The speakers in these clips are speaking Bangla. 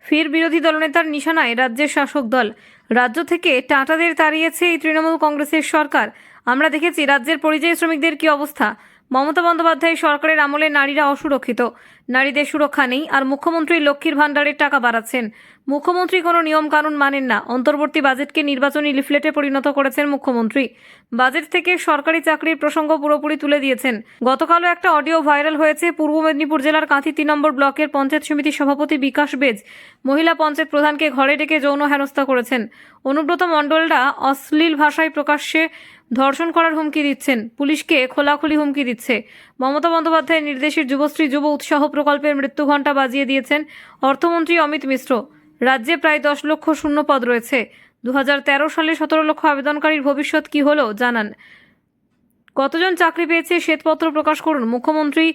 ফের বিরোধী দলনেতার নিশানায় রাজ্যের শাসক দল। রাজ্য থেকে টাটাদের তাড়িয়েছে এই তৃণমূল কংগ্রেসের সরকার। আমরা দেখেছি রাজ্যের পরিযায়ী শ্রমিকদের কি অবস্থা। মমতা বন্দ্যোপাধ্যায়ের সরকারের আমলে নারীরা অসুরক্ষিত, নারীদের সুরক্ষা নেই, আর মুখ্যমন্ত্রী লক্ষ্মীর ভাণ্ডারের টাকা বাড়াচ্ছেন। মুখ্যমন্ত্রী কোনো নিয়ম কানুন মানেন না। অন্তর্বর্তী বাজেটকে নির্বাচনী লিফলেটে পরিণত করেছেন মুখ্যমন্ত্রী। বাজেট থেকে সরকারি চাকরির প্রসঙ্গ পুরোপুরি তুলে দিয়েছেন। গতকালও একটা অডিও ভাইরাল হয়েছে। পূর্ব মেদিনীপুর জেলার কাঁথি 3 নম্বর ব্লকের পঞ্চায়েত সমিতির সভাপতি বিকাশ বেজ মহিলা পঞ্চায়েত প্রধানকে ঘরে ডেকে যৌন হেনস্থা করেছেন। অনুব্রত মণ্ডলরা অশ্লীল ভাষায় প্রকাশ্যে ধর্ষণ করার হুমকি দিচ্ছেন, পুলিশকে খোলাখুলি হুমকি দিচ্ছে। মমতা বন্দ্যোপাধ্যায়ের নির্দেশে যুবশ্রী যুব উৎসাহ প্রকল্পের মৃত্যু ঘণ্টা বাজিয়ে দিয়েছেন অর্থমন্ত্রী অমিত মিশ্র। রাজ্যে প্রায় 10 লক্ষ শূন্য পদ রয়েছে। 2013 সালে 17 লক্ষ আবেদনকারীর ভবিষ্যৎ কি হলো জানান। কতজন চাকরি পেয়েছে শ্বেতপত্র প্রকাশ করুন। মুখ্যমন্ত্রী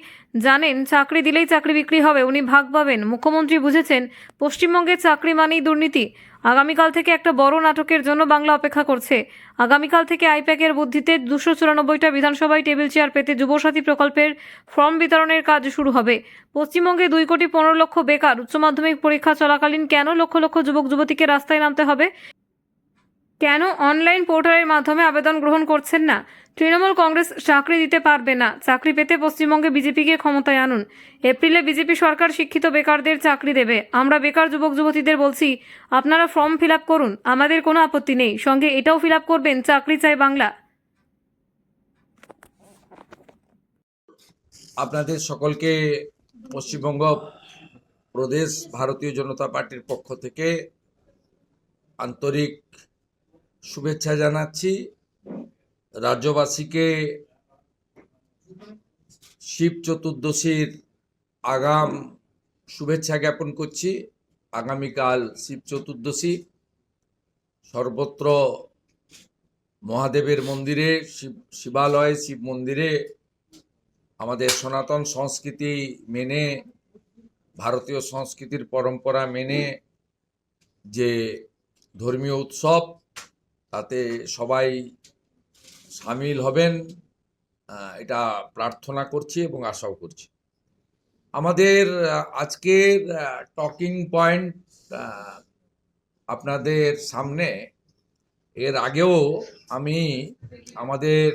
জানেন চাকরি দিলেই চাকরি বিক্রি হবে, উনি ভাগ পাবেন। মুখ্যমন্ত্রী বুঝেছেন পশ্চিমবঙ্গে চাকরি মানেই দুর্নীতি। আগামীকাল থেকে একটা বড় নাটকের জন্য বাংলা অপেক্ষা করছে। আগামীকাল থেকে আইপ্যাকের বুদ্ধিতে 294টা বিধানসভায় টেবিল চেয়ার পেতে যুবসাথী প্রকল্পের ফর্ম বিতরণের কাজ শুরু হবে। পশ্চিমবঙ্গে 2,15,00,000 বেকার। উচ্চ মাধ্যমিক পরীক্ষা চলাকালীন কেন লক্ষ লক্ষ যুবক যুবতীকে রাস্তায় নামতে হবে? কেন অনলাইন পোর্টালের মাধ্যমে আবেদন গ্রহণ করছেন না? তৃণমূল কংগ্রেস চাকরি দিতে পারবে না। চাকরি পেতে পশ্চিমবঙ্গে বিজেপিকে ক্ষমতায় আনুন। এপ্রিলে বিজেপি সরকার শিক্ষিত বেকারদের চাকরি দেবে। আমরা বেকার যুবক যুবতীদের বলছি, আপনারা ফর্ম ফিল আপ করুন, আমাদের কোনো আপত্তি নেই। সঙ্গে এটাও ফিল আপ করবেন, চাকরি চাই বাংলা। আপনাদের সকলকে পশ্চিমবঙ্গ প্রদেশ ভারতীয় জনতা পার্টির পক্ষ থেকে আন্তরিক শুভেচ্ছা জানাচ্ছি। রাজ্যবাসীকে শিব চতুর্দশীর আগাম শুভেচ্ছা জ্ঞাপন করছি। আগামীকাল শিব চতুর্দশী। সর্বত্র মহাদেবের মন্দিরে, শিবালয়ে, শিব মন্দিরে আমাদের সনাতন সংস্কৃতি মেনে, ভারতীয় সংস্কৃতির পরম্পরা মেনে যে ধর্মীয় উৎসব, তাতে সবাই সামিল হবেন এটা প্রার্থনা করছি এবং আশাও করছি। আমাদের আজকের টকিং পয়েন্ট আপনাদের সামনে, এর আগেও আমি আমাদের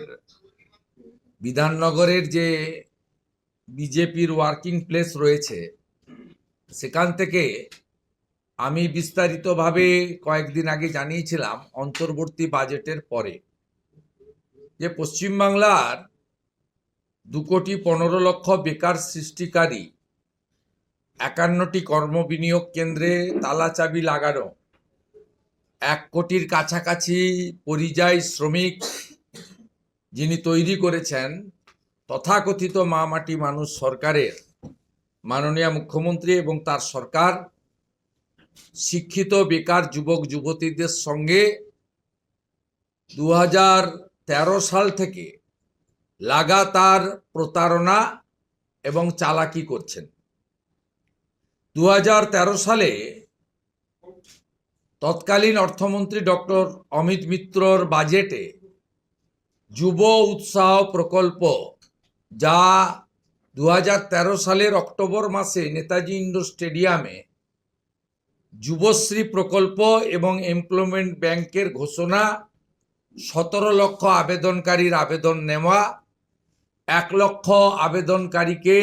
বিধাননগরের যে বিজেপির ওয়ার্কিং প্লেস রয়েছে সেখান থেকে আমি বিস্তারিতভাবে কয়েকদিন আগে জানিয়েছিলাম অন্তর্বর্তী বাজেটের পরে যে পশ্চিমবাংলার 2,15,00,000 বেকার সৃষ্টিকারী 51টি কর্মবিনিয়োগ কেন্দ্রে তালা চাবি লাগানো, 1 কোটির কাছাকাছি পরিযায়ী শ্রমিক যিনি তৈরি করেছেন তথাকথিত মা মাটি মানুষ সরকারের মাননীয় মুখ্যমন্ত্রী এবং তার সরকার, শিক্ষিত বেকার যুবক যুবতীদের সঙ্গে 2013 সাল থেকে লাগাতার প্রতারণা এবং চালাকি করছেন। 2013 সালে তৎকালীন অর্থমন্ত্রী ডক্টর অমিত মিত্রর বাজেটে যুব উৎসাহ প্রকল্প, যা 2013 সালের অক্টোবর মাসে নেতাজি ইন্ডোর স্টেডিয়ামে যুবশ্রী প্রকল্প এবং এমপ্লয়মেন্ট ব্যাংকের ঘোষণা, 17 লক্ষ আবেদনকারীর আবেদন নেওয়া, 1 লক্ষ আবেদনকারীকে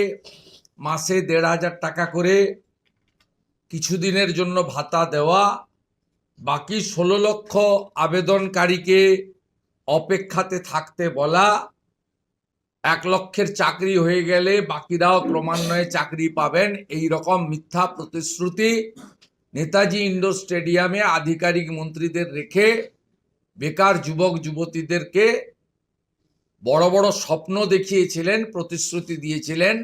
মাসে 1,500 টাকা করে কিছুদিনের জন্য ভাতা দেওয়া, বাকি 16 লক্ষ আবেদনকারীকে অপেক্ষাতে থাকতে বলা, 1 লক্ষের চাকরি হয়ে গেলে বাকিরাও ক্রমান্বয়ে চাকরি পাবেন, এই রকম মিথ্যা প্রতিশ্রুতি নেতাজি ইন্ডোর স্টেডিয়ামে আধিকারিক মন্ত্রীদের রেখে বেকার যুবক যুবতীদেরকে বড় বড় স্বপ্ন দেখিয়েছিলেন, প্রতিশ্রুতি দিয়েছিলেন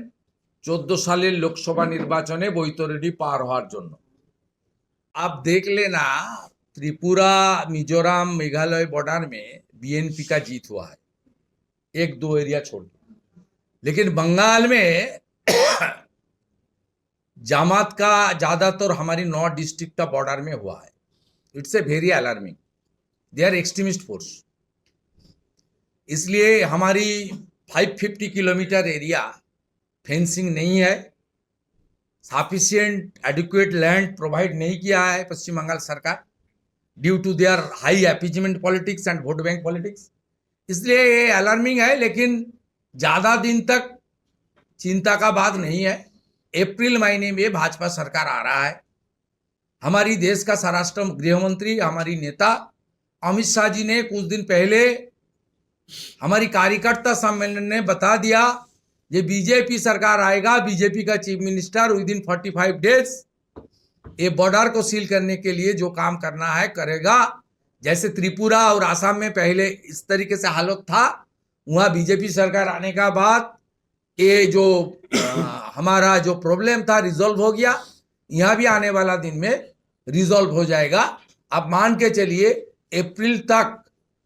14 সালের লোকসভা निर्वाचने বৈতরণী পার হওয়ার জন্য। आप देख लेना त्रिपुरा, मिजोरम, मेघालय बॉर्डर में बीएनपी का जीत हुआ है, 1-2 एरिया छोड़, लेकिन बंगाल में जामात का ज्यादातर हमारी 9 डिस्ट्रिक्ट का बॉर्डर में हुआ है। It's a very alarming, they are extremist force. इसलिए हमारी 550 किलोमीटर एरिया फेंसिंग नहीं है, सफिशिएंट एडिक्वेट लैंड प्रोवाइड नहीं किया है पश्चिम बंगाल सरकार, due to their high appeasement politics and vote bank politics. इसलिए ये अलार्मिंग है, लेकिन ज़्यादा दिन तक चिंता का बात नहीं है। अप्रैल महीने में भाजपा सरकार आ रहा है। हमारी देश का स्वराष्ट्र गृह मंत्री, हमारी नेता अमित शाह जी ने कुछ दिन पहले हमारी कार्यकर्ता सम्मेलन ने बता दिया, ये बीजेपी सरकार आएगा, बीजेपी का chief minister with in 45 days ये बॉर्डर को सील करने के लिए जो काम करना है करेगा। जैसे त्रिपुरा और आसाम में पहले इस तरीके से हालत था, वहाँ बीजेपी सरकार आने का बाद ये जो हमारा जो प्रॉब्लम था रिजॉल्व हो गया। यहाँ भी आने वाला दिन में रिजॉल्व हो जाएगा। आप मान के चलिए अप्रैल तक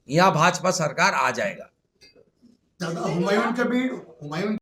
यहाँ भाजपा सरकार आ जाएगा। दादा हुमायूं कबीर